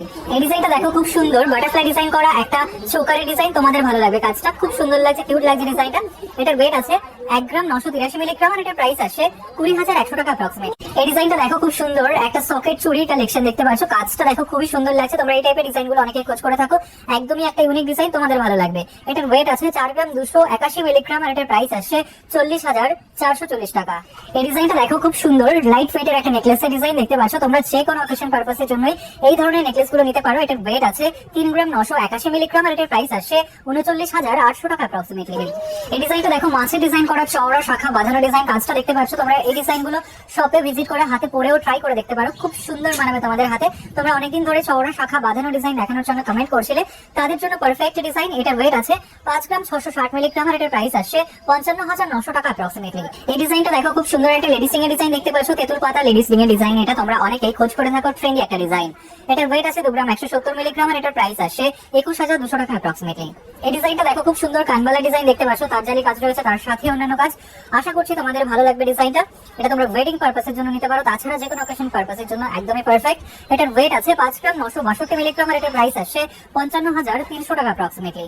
এই ডিজাইনটা দেখো, খুব সুন্দর বাটারফ্লাই ডিজাইন করা একটা চোকারের ডিজাইন। তোমাদের ভালো লাগবে, কাজটা খুব সুন্দর লাগছে, কিউট লাগছে ডিজাইনটা। এটার ওয়েট আছে 1 গ্রাম 983 মিলিগ্রাম আর এটার প্রাইস আসে 20,100 টাকা অ্যাপ্রক্সিমেট। এই ডিজাইনটা দেখো, খুব সুন্দর একটা সকেট চুড়ি কালেকশন দেখতে পাচ্ছ। কাজটা দেখো খুবই সুন্দর লাগছে। তোমরা এই টাইপের ডিজাইনগুলো অনেকেই খোঁজ করে থাকো, একদমই একটা ইউনিক ডিজাইন, তোমাদের ভালো লাগবে। এটার ওয়েট আছে 4 গ্রাম 281 মিলিগ্রাম আর এটার প্রাইস আসে 40,440 টাকা। এই ডিজাইনটা দেখো, খুব সুন্দর লাইট ওয়েটের একটা নেকলেসের ডিজাইন দেখতে পাচ্ছ। তোমরা যে কোনো অকেশন পারপাসের জন্যই এই ধরনের নেকলেস গুলো নিতে পারো। এটার ওয়েট আছে 3 গ্রাম 981 মিলিগ্রাম আর এটার প্রাইস আসে 39,800 টাকা অ্যাপ্রক্সিমেটলি। এই ডিজাইনটা দেখো, মাছের ডিজাইন করা চওড়া শাখা বাঁধানো ডিজাইন। কাজটা দেখতে পাচ্ছ। তোমরা এই ডিজাইনগুলো শপে ভিজিট করে হাতে পরেও ট্রাই করে দেখতে পারো, খুব সুন্দর মানাবে তোমাদের হাতে। তোমরা অনেকদিন ধরে চওড়া শাখা বাঁধানো ডিজাইন দেখানোর জন্য কমেন্ট করছিলে, তাদের জন্য পারফেক্ট ডিজাইন। এটার ওয়েট আছে 5 গ্রাম 660 মিলিগ্রাম আর এটার প্রাইস আসে 55,900 টাকা অ্যাপ্রক্সিমেটলি। এই ডিজাইনটা দেখো, খুব সুন্দর একটা লেডিস রিং এর ডিজাইন দেখতে পাচ্ছ। তেঁতুল পাতা লেডিস রিং এর ডিজাইন। এটা তোমরা অনেকেই খোঁজ করে থাকো, ট্রেন্ডি একটা ডিজাইন। এটার ওয়েট আছে 2 গ্রাম 170 মিলিগ্রাম আর এটার প্রাইস আসে 21,200 টাকা অ্যাপ্রক্সিমেটলি। এই ডিজাইনটা দেখো, খুব সুন্দর কানবালা ডিজাইন দেখতে পাচ্ছ। তার জালি কাজ রয়েছে, তার সাথে অন্যান্য কাজ। আশা করছি তোমাদের ভালো লাগবে ডিজাইনটা। এটা তোমরা ওয়েডিং পারপাসের জন্য নিতে পারো, তাছাড়া যে কোনো অকেশন পারপাসের জন্য একদমই পারফেক্ট। এটার ওয়েট আছে 5 গ্রাম 962 মিলিগ্রাম আর এটার প্রাইস আসে 55,300 টাকা অ্যাপ্রক্সিমেটলি।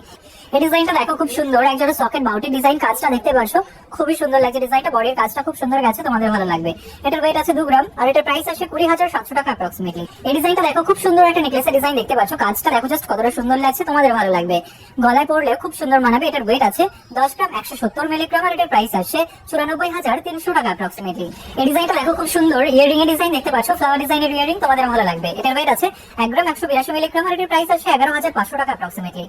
এই ডিজাইনটা দেখো, খুব সুন্দর একজোড়া সকেট বাউটি ডিজাইন। কাজটা দেখতে পাচ্ছ, খুবই সুন্দর লাগছে ডিজাইনটা। বডির কাজটা খুব সুন্দর গেছে, তোমাদের ভালো লাগবে। এটার ওয়েট আছে 2 গ্রাম আর এটার প্রাইস আসে 20,700 টাকা অ্যাপ্রক্সিমেটলি। এই ডিজাইনটা দেখো, খুব সুন্দর একটা নেকলেসের ডিজাইন দেখতে পাচ্ছ। কাজটা দেখো জাস্ট কতটা সুন্দর লাগছে, তোমাদের ভালো লাগবে। গলায় পরলে খুব সুন্দর মানাবে। এটার ওয়েট আছে 10 গ্রাম 170 মিলিগ্রাম আর এটার প্রাইস আসে 94,300 টাকা অ্যাপ্রক্সিমেটলি। এই ডিজাইনটা দেখো, খুব সুন্দর ইয়ারিং এর ডিজাইন দেখতে পাচ্ছ। ফ্লাওয়ার ডিজাইনের ইয়ারিং, তোমাদের ভালো লাগবে। এটার ওয়েট আছে 1 গ্রাম 182 মিলিগ্রাম আর এটার প্রাইস আসে 11,500 টাকা অ্যাপ্রক্সিমেটলি।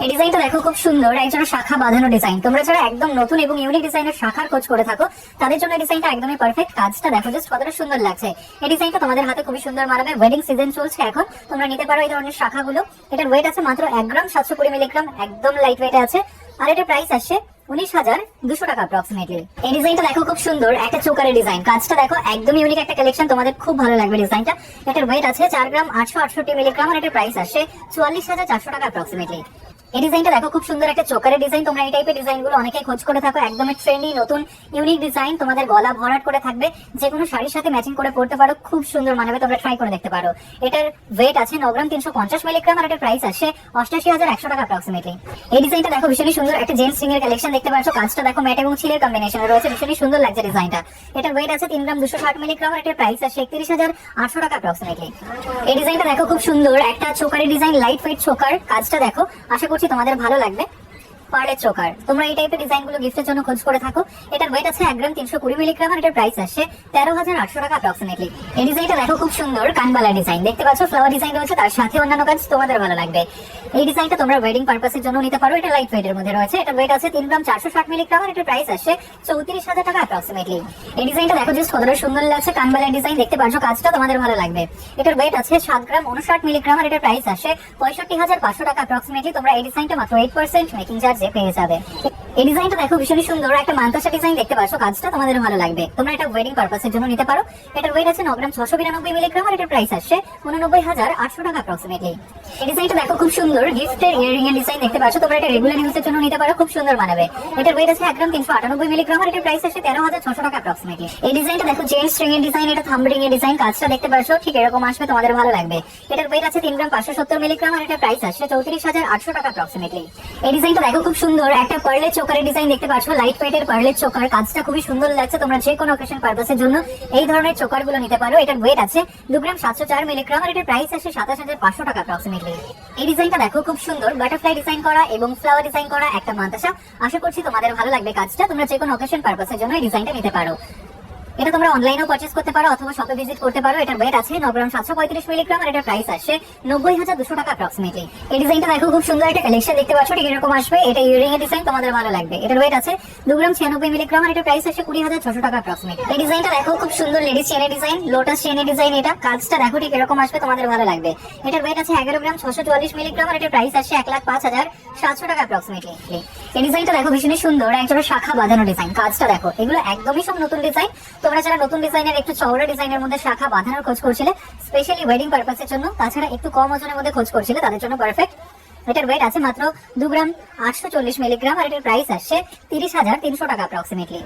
এই ডিজাইনটা দেখো, খুব সুন্দর একজন শাখা বাঁধানো ডিজাইন। তোমরা যারা একদম নতুন এবং ইউনিক ডিজাইনের শাখার খোঁজ করে থাকো, তাদের জন্য এই ডিজাইনটা একদমই পারফেক্ট। কাজটা দেখো জাস্ট কতটা সুন্দর লাগছে। এই ডিজাইনটা তোমাদের হাতে খুবই সুন্দর মানাবে। ওয়েডিং সিজন চলছে এখন, তোমরা নিতে পারো এই ধরনের শাখাগুলো। এটার ওয়েট আছে মাত্র 1 গ্রাম 720 মিলিগ্রাম, একদম লাইট ওয়েটে আছে আর এটার প্রাইস আসে 19,200 টাকা অ্যাপ্রক্সিমেটলি। এই ডিজাইনটা দেখো, খুব সুন্দর একটা চোকারের ডিজাইন। কাজটা দেখো একদম ইউনিক একটা কালেকশন, তোমাদের খুব ভালো লাগবে ডিজাইনটা। এটার ওয়েট আছে 4 গ্রাম 868 মিলিগ্রাম আর এটার প্রাইস আসে 44,400 টাকা অ্যাপ্রক্সিমেটলি। এই ডিজাইনটা দেখো, খুব সুন্দর একটা চোকারের ডিজাইন। তোমরা এই টাইপের ডিজাইনগুলো অনেকেই খোঁজ করে থাকো, একদমই ট্রেন্ডি নতুন ইউনিক ডিজাইন। তোমাদের গলা ভরাট করে থাকবে, যে কোনো শাড়ির সাথে ম্যাচিং করে পড়তে পারো, খুব সুন্দর মানাবে। তোমরা ট্রাই করে দেখতে পারো। এটার ওয়েট আছে 9 গ্রাম 350 মিলিগ্রাম আর এটার প্রাইস আসে 88,100 টাকা অ্যাপ্রক্সিমেটলি। এই ডিজাইনটা দেখো, ভীষণই সুন্দর একটা জেন্টস রিং এর কালেকশন দেখতে পাচ্ছ। কাজটা দেখো ম্যাট এবং ছিলের কম্বিনেশনে রয়েছে, ভীষণই সুন্দর লাগছে ডিজাইনটা। এটার ওয়েট আছে 3 গ্রাম 260 মিলিগ্রাম আর এটার প্রাইস আসে 31,800 টাকা অ্যাপ্রক্সিমেটলি। এই ডিজাইনটা দেখো, খুব সুন্দর একটা চোকারের ডিজাইন, লাইট ওয়েট চোকার। কাজটা দেখো, আশা করছি তোমাদের ভালো লাগবে। পার্লের চোকার, তোমরা এই টাইপের ডিজাইনগুলো গিফটের জন্য খোঁজ করে থাকো। এটার ওয়েট আছে 1 গ্রাম 320 মিলিগ্রাম আর এটার প্রাইস আসে 13,800 টাকা অ্যাপ্রক্সিমেটলি। এই ডিজাইনটা দেখো, খুব সুন্দর কানবালা ডিজাইন দেখতে পাচ্ছ। ফ্লাওয়ার ডিজাইন রয়েছে, তার সাথে অন্যান্য কাজ, তোমাদের ভালো লাগবে। এই ডিজাইনটা তোমরা ওয়েডিং পারপাসের জন্য নিতে পারো। এটা লাইট ওয়েটের মধ্যে রয়েছে। এটার ওয়েট আছে 3 গ্রাম 460 মিলিগ্রাম আর এটার প্রাইস আসে 34,000 টাকা অ্যাপ্রক্সিমেটলি। এই ডিজাইনটা দেখো জাস্ট কতটা সুন্দর লাগছে, কানবালা ডিজাইন দেখতে পাচ্ছ। কাজটা তোমাদের ভালো লাগবে। এটার ওয়েট আছে 7 গ্রাম 59 মিলিগ্রাম আর এটার প্রাইস আসে 65,500 টাকা অ্যাপ্রক্সিমেটলি। তোমরা এই ডিজাইনটা মাত্র 8% মেকিং চার্জে পেয়ে যাবে। এই ডিজাইনটা দেখো, ভীষণই সুন্দর একটা মান্তাসা ডিজাইন দেখতে পাচ্ছ। কাজটা তোমাদের ভালো লাগবে। তোমরা এটা ওয়েডিং পারপাসের জন্য নিতে পারো। এটার ওয়েট আছে 9 গ্রাম 692 মিলিগ্রাম আর এটার প্রাইস আসে 89,800 টাকা অ্যাপ্রক্সিমেটলি। এই ডিজাইনটা দেখো, খুব সুন্দর গিফটের ইয়ারিং এর ডিজাইন দেখতে পাচ্ছ। তোমরা এটা রেগুলার ইউজের জন্য নিতে পারো, খুব সুন্দর মানাবে। এটার ওয়েট আছে 1 গ্রাম 398 মিলিগ্রাম আর এটার প্রাইস আসে 13,600 টাকা অ্যাপ্রক্সিমেটলি। এই ডিজাইনটা দেখো, জেন্টস রিং এর ডিজাইন। এটা থাম্ব রিং এর ডিজাইন। কাজটা দেখতে পাচ্ছ ঠিক এরকম আসবে, তোমাদের ভালো লাগবে। এটার ওয়েট আছে 3 গ্রাম 570 মিলিগ্রাম আর এটার প্রাইস আসে 34,800 টাকা অ্যাপ্রক্সিমেটলি। এই ডিজাইনটা দেখো, খুব সুন্দর একটা পার্লের চোকারের ডিজাইন দেখতে পাচ্ছ। লাইট ওয়েটের পার্লের চোকার। কাজটা খুবই সুন্দর লাগছে। তোমরা যে কোনো অকেশন পারপাসের জন্য এই ধরনের চোকারগুলো নিতে পারো। এটার ওয়েট আছে 2 গ্রাম 704 মিলিগ্রাম আর এটার প্রাইস আসে 27,500 টাকা অ্যাপ্রক্সিমেটলি। এই ডিজাইনটা দেখো, খুব সুন্দর বাটারফ্লাই ডিজাইন করা এবং ফ্লাওয়ার ডিজাইন করা একটা মান্তাসা। আশা করছি তোমাদের ভালো লাগবে কাজটা। তোমরা যে কোনো অকেশন পারপাসের জন্য এই ডিজাইনটা নিতে পারো। এটা তোমরা অনলাইনেও পারচেজ করতে পারো অথবা শপে ভিজিট করতে পারো। এটার ওয়েট আছে 9 গ্রাম 735 মিলিগ্রাম আর এটার প্রাইস আসে 90,200 টাকা অ্যাপ্রক্সিমেটলি। এই ডিজাইনটা দেখো, খুব সুন্দর একটা কালেকশন দেখতে পাচ্ছ। ঠিক এরকম আসবে। এটা ইয়ারিং এর ডিজাইন, তোমাদের ভালো লাগবে। এটার ওয়েট আছে 2 গ্রাম 96 মিলিগ্রাম আর এটার প্রাইস আসে 20,600 টাকা অ্যাপ্রক্সিমেটলি। এই ডিজাইনটা দেখো, খুব সুন্দর লেডিস চেনের ডিজাইন, লোটাস চেনের ডিজাইন। এটা কাজটা দেখো ঠিক এরকম আসবে, তোমাদের ভালো লাগবে। এটার ওয়েট আছে 11 গ্রাম 644 মিলিগ্রাম আর এটার প্রাইস আসে 1,05,700 টাকা অ্যাপ্রক্সিমেটলি। এই ডিজাইনটা দেখো, ভীষণই সুন্দর একজন শাখা বাঁধানো ডিজাইন। কাজটা দেখো, এগুলো একদমই সব নতুন ডিজাইন। তোমরা যারা নতুন ডিজাইনের একটু চওড়া ডিজাইনের মধ্যে শাখা বাঁধানোর খোঁজ করছিলে, স্পেশালি ওয়েডিং পারপাসের জন্য, তাছাড়া একটু কম ওজনের মধ্যে খোঁজ করছিলে, তাদের জন্য পারফেক্ট। এটার ওয়েট আছে মাত্র 2 গ্রাম 840 মিলিগ্রাম, আর এটার প্রাইস আসছে 30,300 টাকা অ্যাপ্রক্সিমেটলি।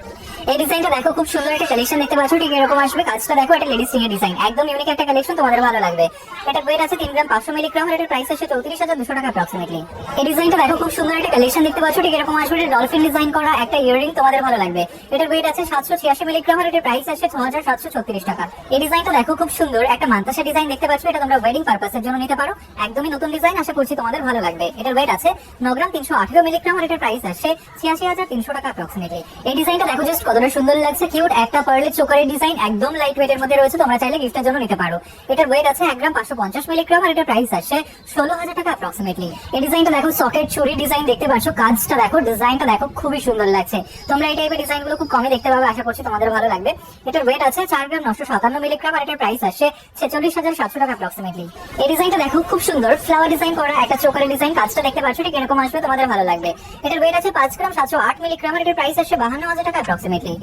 এই ডিজাইনটা দেখো, খুব সুন্দর একটা কালেকশন দেখতে পাচ্ছ, ঠিক এরকম আসবে। কাজটা দেখো, এটা লেডিস এর ডিজাইন, একদম ইউনিক একটা কালেকশন, তোমাদের ভালো লাগবে। এটার ওয়েট আছে 3 গ্রাম 500 মিলিগ্রাম, আর এটার প্রাইস আসছে 34,200 টাকা অ্যাপ্রক্সিমেটলি। এই ডিজাইনটা দেখো, খুব সুন্দর একটা কালেকশন দেখতে পাচ্ছ, ঠিক এরকম আসবে। এটা ডলফিন ডিজাইন করা একটা ইয়াররিং, তোমাদের ভালো লাগবে। এটার ওয়েট আছে 786 মিলিগ্রাম, আর এটার প্রাইস আসছে 6,736 টাকা। এই ডিজাইনটা দেখো, খুব সুন্দর একটা মান্তাসা ডিজাইন দেখতে পাচ্ছ, এটা তোমরা ওয়েডিং পারপাসের জন্য নিতে পারো, একদমই নতুন ডিজাইন, আশা করছি তোমাদের ভালো লাগবে। এটার ওয়েট আছে 9 গ্রাম 318 মিলিগ্রাম, আর এটার প্রাইস আসছে 86,300 টাকা অ্যাপ্রক্সিমেটলি। এই ডিজাইনটা দেখো জাস্ট কতটা সুন্দর লাগছে, কিউট একটা পার্লের চোকারের ডিজাইন, একদম লাইট ওয়েটের মধ্যে রয়েছে, তোমরা চাইলে গিফটের জন্য নিতে পারো। এটার ওয়েট আছে 1 গ্রাম 550 মিলিগ্রাম, আর এটার প্রাইস আসছে 16,000 টাকা অ্যাপ্রক্সিমেটলি। এই ডিজাইনটা দেখো, সকেট চুরি ডিজাইন দেখতে পাচ্ছ, কাজটা দেখো, ডিজাইনটা দেখো, খুবই সুন্দর লাগছে। তোমরা এই টাইপের ডিজাইনগুলো খুব কমই দেখতে পাবে, আশা করছি তোমাদের ভালো লাগবে। এটার ওয়েট আছে 4 গ্রাম 957 মিলিগ্রাম, আর এটার প্রাইস আসছে 46,700 টাকা অ্যাপ্রক্সিমেটলি। এই ডিজাইনটা দেখো, খুব সুন্দর ফ্লাওয়ার ডিজাইন করা একটা চোকারের ডিজাইন, কাজটা দেখতে পাচ্ছ, ঠিক এরকম আসবে, তোমাদের ভালো লাগবে। এটার ওয়েট আছে 5 গ্রাম 708 মিলিগ্রাম, আর এটার প্রাইস আসছে 52,000 টাকা অ্যাপ্রক্সিমেটলি।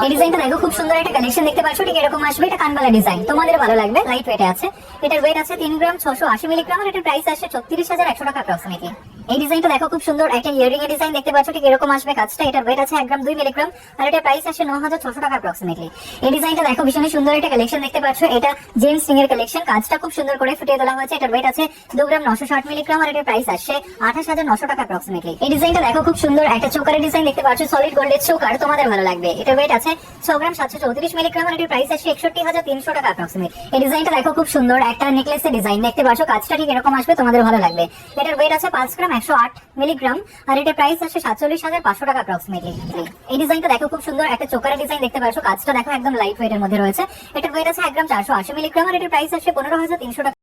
এই ডিজাইনটা দেখো, খুব সুন্দর একটা কালেকশন দেখতে পাচ্ছ, ঠিক এরকম আসবে। এটা কানবালা ডিজাইন, তোমাদের ভালো লাগবে, লাইট ওয়েটে আছে। এটার ওয়েট আছে 3 গ্রাম 680 মিলিগ্রাম, আর এটার প্রাইস আসছে 36,100 টাকা অ্যাপ্রক্সিমেটলি। এই ডিজাইনটা দেখো, খুব সুন্দর একটা ইয়ারিং এর ডিজাইন দেখতে পাচ্ছ, ঠিক এরকম আসবে কাজটা। এটার ওয়েট আছে 1 গ্রাম 2 মিলিগ্রাম, আর এটার প্রাইস আসছে 9,600 টাকা অ্যাপ্রক্সিমেটলি। এই ডিজাইনটা দেখো, ভীষণ সুন্দর একটা কালেকশন দেখতে পাচ্ছ, এটা জেন্টস রিং এর কালেকশন, কাজটা খুব সুন্দর করে ফুটিয়ে তোলা হয়েছে। এটার ওয়েট আছে 2 গ্রাম 960 মিলিগ্রাম, আর এটার প্রাইস আসছে 28,900 টাকা অ্যাপ্রক্সিমেটলি। এই ডিজাইনটা দেখো, খুব সুন্দর একটা চোকারের ডিজাইন দেখতে পাচ্ছ, সলিড গোল্ডের চোকার, তোমাদের ভালো লাগবে। এটার ওয়েট আছে 6 গ্রাম 734 মিলিগ্রাম, আর এটার প্রাইস আসছে 61,300 টাকা অ্যাপ্রক্সিমেট। এই ডিজাইনটা দেখো, খুব সুন্দর একটা নেকলেসের ডিজাইন দেখতে পাচ্ছ, কাজটা ঠিক এরকম আসবে, তোমাদের ভালো লাগবে। এটার ওয়েট আছে 5 গ্রাম 108 মিলিগ্রাম, আর এটার প্রাইস আসছে 47,500 টাকা অ্যাপ্রক্সিমেটলি। এই ডিজাইনটা দেখো, খুব সুন্দর একটা চোকারের ডিজাইন দেখতে পাচ্ছ, কাজটা দেখো, একদম লাইট ওয়েটের মধ্যে রয়েছে। এটার ওয়েট আছে 1 গ্রাম 480 মিলিগ্রাম, আর এটার প্রাইস আসছে 15,300 টাকা